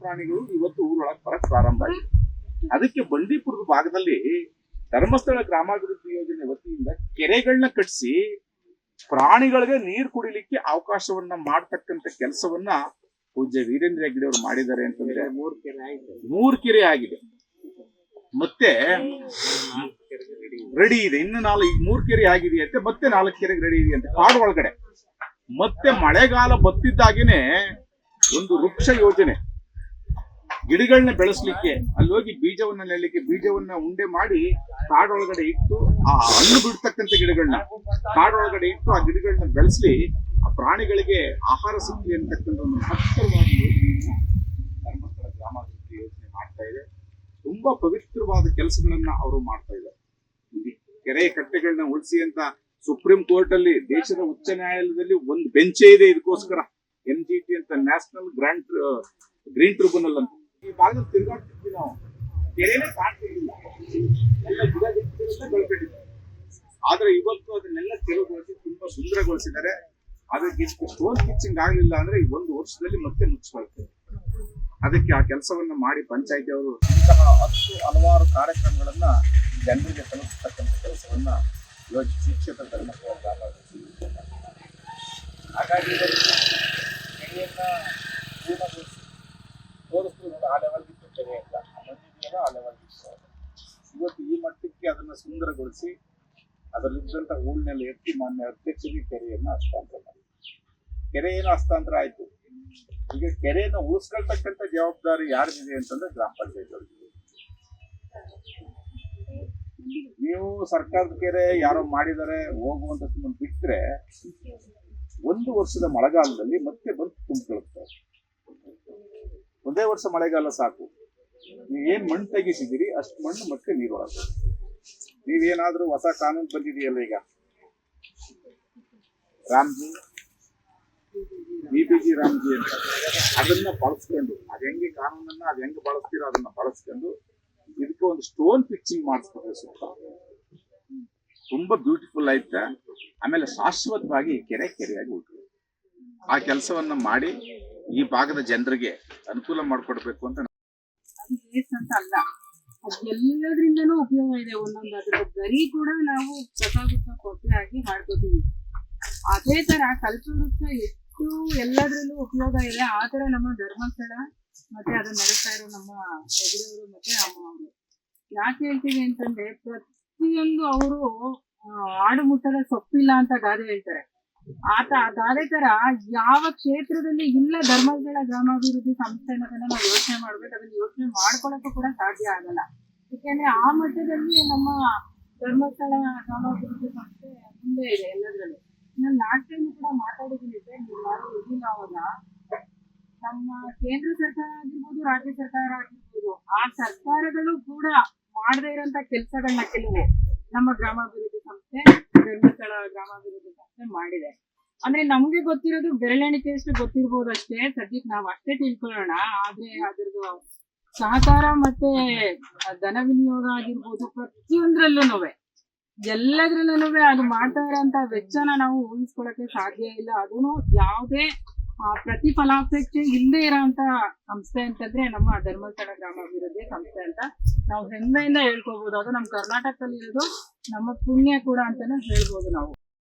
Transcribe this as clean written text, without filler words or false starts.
ಪ್ರಾಣಿಗಳು ಇವತ್ತು ಊರೊಳಗೆ ಬರಕ್ ಪ್ರಾರಂಭ ಆಗಿದೆ. ಅದಕ್ಕೆ ಬಂಡೀಪುರದ ಭಾಗದಲ್ಲಿ ಧರ್ಮಸ್ಥಳ ಗ್ರಾಮಾಭಿವೃದ್ಧಿ ಯೋಜನೆ ವತಿಯಿಂದ ಕೆರೆಗಳನ್ನ ಕಟ್ಟಿಸಿ ಪ್ರಾಣಿಗಳಿಗೆ ನೀರು ಕುಡಿಲಿಕ್ಕೆ ಅವಕಾಶವನ್ನ ಮಾಡ್ತಕ್ಕಂಥ ಕೆಲಸವನ್ನ ಪೂಜ್ಯ ವೀರೇಂದ್ರ ಹೆಗ್ಗಡೆ ಅವರು ಮಾಡಿದ್ದಾರೆ ಅಂತಂದ್ರೆ 3 ಕೆರೆ ಆಗಿದೆ. ಮತ್ತೆ ರೆಡಿ ಇದೆ, ಇನ್ನು 3 ಕೆರೆ ಆಗಿದೆ ಅಂತೆ, ಮತ್ತೆ 4 ಕೆರೆಗೆ ರೆಡಿ ಇದೆ ಅಂತೆ ಕಾಡು ಒಳಗಡೆ. ಮತ್ತೆ ಮಳೆಗಾಲ ಬತ್ತಿದ್ದಾಗೇನೆ ಒಂದು ವೃಕ್ಷ ಯೋಜನೆ, ಗಿಡಗಳನ್ನ ಬೆಳೆಸ್ಲಿಕ್ಕೆ ಅಲ್ಲಿ ಹೋಗಿ ಬೀಜವನ್ನ ನೆಡಲಿಕ್ಕೆ ಬೀಜವನ್ನ ಉಂಡೆ ಮಾಡಿ ಕಾಡೊಳಗಡೆ ಇಟ್ಟು ಆ ಹಣ್ಣು ಬಿಡ್ತಕ್ಕಂಥ ಗಿಡಗಳನ್ನ ಕಾಡೊಳಗಡೆ ಇಟ್ಟು ಆ ಗಿಡಗಳನ್ನ ಬೆಳೆಸ್ಲಿ, ಆ ಪ್ರಾಣಿಗಳಿಗೆ ಆಹಾರ ಸಿಗ್ಲಿ ಅಂತಕ್ಕಂಥ ಒಂದು ಮಹತ್ತರವಾದ ಯೋಜನೆಯನ್ನ ಧರ್ಮಸ್ಥಳ ಗ್ರಾಮಾಭಿವೃದ್ಧಿ ಯೋಜನೆ ಮಾಡ್ತಾ ಇದೆ. ತುಂಬಾ ಪವಿತ್ರವಾದ ಕೆಲಸಗಳನ್ನ ಅವರು ಮಾಡ್ತಾ ಇದ್ದಾರೆ. ಕೆರೆ ಕಟ್ಟೆಗಳನ್ನ ಉಳಿಸಿ ಅಂತ ಸುಪ್ರೀಂ ಕೋರ್ಟ್ ಅಲ್ಲಿ, ದೇಶದ ಉಚ್ಚ ನ್ಯಾಯಾಲಯದಲ್ಲಿ ಒಂದು ಬೆಂಚೇ ಇದೆ ಇದಕ್ಕೋಸ್ಕರ, NGT ಅಂತ, ನ್ಯಾಷನಲ್ ಗ್ರೀನ್ ಟ್ರಿಬ್ಯುನಲ್ ಅಂತ. ಈ ಭಾಗದಲ್ಲಿ ತಿರುಗಾಡ್ತಿದ್ವಿ ನಾವು, ಕೆರೆನೇ ಕಾಣ್ತಿರ್ಲಿಲ್ಲ, ಎಲ್ಲ ಗಿಡ ಬೆಳ್ಕೊಂಡಿದ್ದಾರೆ. ಆದ್ರೆ ಇವತ್ತು ಅದನ್ನೆಲ್ಲ ತೆರವುಗೊಳಿಸಿ ತುಂಬಾ ಸುಂದರಗೊಳಿಸಿದ್ದಾರೆ. ಅದಕ್ಕೆ ಇಷ್ಟು ಸ್ಟೋನ್ ಪಿಚ್ಚಿಂಗ್ ಆಗ್ಲಿಲ್ಲ ಅಂದ್ರೆ ಈ 1 ವರ್ಷದಲ್ಲಿ ಮತ್ತೆ ಮುಚ್ಚಿಕೊಳ್ತೇವೆ. ಅದಕ್ಕೆ ಆ ಕೆಲಸವನ್ನ ಮಾಡಿ ಪಂಚಾಯತಿ ಅವರು ಇಂತಹ ಹಲವಾರು ಕಾರ್ಯಕ್ರಮಗಳನ್ನ ಜನರಿಗೆ ತಲುಪಿಸ್ತಕ್ಕಂಥ ಕೆಲಸವನ್ನ ಯೋಚಿಸಿ ಕ್ಷೇತ್ರ ಧರ್ಮಸ್ಥಳ ಗ್ರಾಮಾಭಿವೃದ್ಧಿ ಹಾಗಾಗಿ ಕೆರೆಯನ್ನ ಪೂರ್ಣಗೊಳಿಸಿ ತೋರಿಸ್ತೀವಿ ನೋಡಿ. ಆ ಲೆವೆಲ್ಗಿತ್ತು ಕೆರೆ ಅಂತ, ಮಂದಿದೆಯಲ್ಲ ಆ ಲೆವೆಲ್ಗಿತ್ತು. ಇವತ್ತು ಈ ಮಟ್ಟಕ್ಕೆ ಅದನ್ನ ಸುಂದರಗೊಳಿಸಿ ಅದರಲ್ಲಿದ್ದಂಥ ಹೂಳನ್ನೆಲ್ಲ ಎತ್ತಿ ಮಾನ್ಯ ಅಧ್ಯಕ್ಷರಿಗೆ ಕೆರೆಯನ್ನ ಹಸ್ತಾಂತರ ಮಾಡಿ, ಕೆರೆಯನ್ನು ಹಸ್ತಾಂತರ ಆಯ್ತು. ಈಗ ಕೆರೆಯನ್ನು ಉಳಿಸ್ಕೊಳ್ತಕ್ಕಂಥ ಜವಾಬ್ದಾರಿ ಯಾರಿಗಿದೆ ಅಂತಂದ್ರೆ ಗ್ರಾಮ ಪಂಚಾಯತ್ ಅವರಿಗೆ. ನೀವು ಸರ್ಕಾರದ ಕೆರೆ ಯಾರೋ ಮಾಡಿದರೆ ಹೋಗುವಂತ ಸುಮ್ಮನೆ ಬಿಟ್ರೆ 1 ವರ್ಷದ ಮಳೆಗಾಲದಲ್ಲಿ ಮತ್ತೆ ಬಂದು ತುಂಬಿಕೊಳ್ಳುತ್ತೆ. ಒಂದೇ ವರ್ಷ ಮಳೆಗಾಲ ಸಾಕು. ನೀವೇನ್ ಮಣ್ಣು ತೆಗಿಸಿದಿರಿ ಅಷ್ಟು ಮಣ್ಣು ಮತ್ತೆ ನೀರೊಳಗೆ. ನೀವೇನಾದ್ರೂ ಹೊಸ ಕಾನೂನು ಬಂದಿದೆಯಲ್ಲ ಈಗ, ರಾಮ್ಜಿ BPG ರಾಮ್ಜಿ ಅಂತ, ಅದನ್ನ ಬಳಸ್ಕೊಂಡು ಅದ್ ಹೆಂಗೆ ಕಾನೂನನ್ನ ಅದ್ ಹೆಂಗೆ ಬಳಸ್ತೀರೋ ಅದನ್ನ ಬಳಸ್ಕೊಂಡು ಇದಕ್ಕೆ ಒಂದು ಸ್ಟೋನ್ ಪಿಚ್ಚಿಂಗ್ ಮಾಡಿಸ್ತಾರೆ. ಸುತ್ತ ತುಂಬಾ ಬ್ಯೂಟಿಫುಲ್ ಆಯ್ತಾ. ಆಮೇಲೆ ಶಾಶ್ವತವಾಗಿ ಕೆರೆಯಾಗಿ ಉಳ್ತದೆ. ಆ ಕೆಲಸವನ್ನ ಮಾಡಿ ಈ ಭಾಗದ ಜನರಿಗೆ ಅನುಕೂಲ ಮಾಡಿಕೊಡ್ಬೇಕು ಅಂತ ಅಲ್ಲ, ಎಲ್ಲದ್ರಿಂದನೂ ಉಪಯೋಗ ಇದೆ. ಒಂದೊಂದು ಅದ್ರ ಗರಿ ಕೂಡ ನಾವು ಕಸ ಕೊಟ್ಟೆ ಆಗಿ ಮಾಡ್ಕೋತೀವಿ. ಅದೇ ತರ ಕಲ್ಪವೃಕ್ಷ ಎಷ್ಟು ಎಲ್ಲದ್ರಲ್ಲೂ ಉಪಯೋಗ ಇದೆ. ಆ ತರ ನಮ್ಮ ಧರ್ಮಸ್ಥಳ ಮತ್ತೆ ಅದನ್ನ ನಡೆಸ್ತಾ ಇರೋ ನಮ್ಮ ಹೆಗ್ಡೆಯವರು ಮತ್ತೆ ಅಮ್ಮ ಅವರು ಯಾಕೆ ಹೇಳ್ತೀವಿ ಅಂತಂದ್ರೆ, ಪ್ರತಿಯೊಂದು ಅವರು ಆಡು ಮುಟ್ಟದ ಸೊಪ್ಪಿಲ್ಲ ಅಂತ ಗಾದೆ ಹೇಳ್ತಾರೆ. ಅದೇ ತರ ಯಾವ ಕ್ಷೇತ್ರದಲ್ಲಿ ಇಲ್ಲ ಧರ್ಮಸ್ಥಳ ಗ್ರಾಮಾಭಿವೃದ್ಧಿ ಸಂಸ್ಥೆ ಅನ್ನೋದನ್ನ ನಾವು ಯೋಚನೆ ಮಾಡ್ಬೇಕು. ಅದನ್ನ ಯೋಚನೆ ಮಾಡ್ಕೊಳಕ್ಕೂ ಕೂಡ ಸಾಧ್ಯ ಆಗಲ್ಲ. ಯಾಕೆಂದ್ರೆ ಆ ಮಟ್ಟದಲ್ಲಿ ನಮ್ಮ ಧರ್ಮಸ್ಥಳ ಗ್ರಾಮಾಭಿವೃದ್ಧಿ ಸಂಸ್ಥೆ ಮುಂದೆ ಇದೆ ಎಲ್ಲದ್ರಲ್ಲೂ. ನಾನು ಲಾಸ್ಟ್ ಟೈಮ್ ಕೂಡ ಮಾತಾಡಿದ್ದೀನಿ, ನೀವು ಯಾರು ಇದಿಲ್ಲ. ಅವಾಗ ನಮ್ಮ ಕೇಂದ್ರ ಸರ್ಕಾರ ಆಗಿರ್ಬೋದು, ರಾಜ್ಯ ಸರ್ಕಾರ ಆಗಿರ್ಬೋದು, ಆ ಸರ್ಕಾರಗಳು ಕೂಡ ಮಾಡದೇ ಇರೋಂತ ಕೆಲಸಗಳನ್ನ ಕೆಲವು ನಮ್ಮ ಗ್ರಾಮಾಭಿವೃದ್ಧಿ ಸಂಸ್ಥೆ, ಧರ್ಮಸ್ಥಳ ಗ್ರಾಮಾಭಿವೃದ್ಧಿ ಸಂಸ್ಥೆ ಮಾಡಿದೆ. ಅಂದ್ರೆ ನಮ್ಗೆ ಗೊತ್ತಿರೋದು ಬೆರಳೆಣಿಕೆಯಷ್ಟು ಗೊತ್ತಿರ್ಬೋದು ಅಷ್ಟೇ. ಸದ್ಯಕ್ಕೆ ನಾವು ಅಷ್ಟೇ ತಿಳ್ಕೊಳ್ಳೋಣ. ಆದ್ರೆ ಅದ್ರದ್ದು ಸಹಕಾರ ಮತ್ತೆ ಧನ ವಿನಿಯೋಗ ಆಗಿರ್ಬೋದು, ಪ್ರತಿಯೊಂದ್ರಲ್ಲೂ ಎಲ್ಲದ್ರಲ್ಲೂ ಅದು ಮಾಡ್ತಾ ಇರೋಂತ ವೆಚ್ಚನ ನಾವು ಊಹಿಸ್ಕೊಳಕ್ಕೆ ಸಾಧ್ಯ ಇಲ್ಲ. ಅದನ್ನು ಯಾವುದೇ ಪ್ರತಿಫಲಾಪೇಕ್ಷೆ ಇಲ್ಲದೆ ಇರೋಂತ ಸಂಸ್ಥೆ ಅಂತಂದ್ರೆ ನಮ್ಮ ಧರ್ಮಸ್ಥಳ ಗ್ರಾಮಾಭಿವೃದ್ಧಿ ಸಂಸ್ಥೆ ಅಂತ ನಾವು ಹೆಮ್ಮೆಯಿಂದ ಹೇಳ್ಕೋಬಹುದು. ಅದು ನಮ್ಮ ಕರ್ನಾಟಕದಲ್ಲಿ ಇರೋದು ನಮ್ಮ ಪುಣ್ಯ ಕೂಡ ಅಂತಾನೆ ಹೇಳ್ಬೋದು ನಾವು.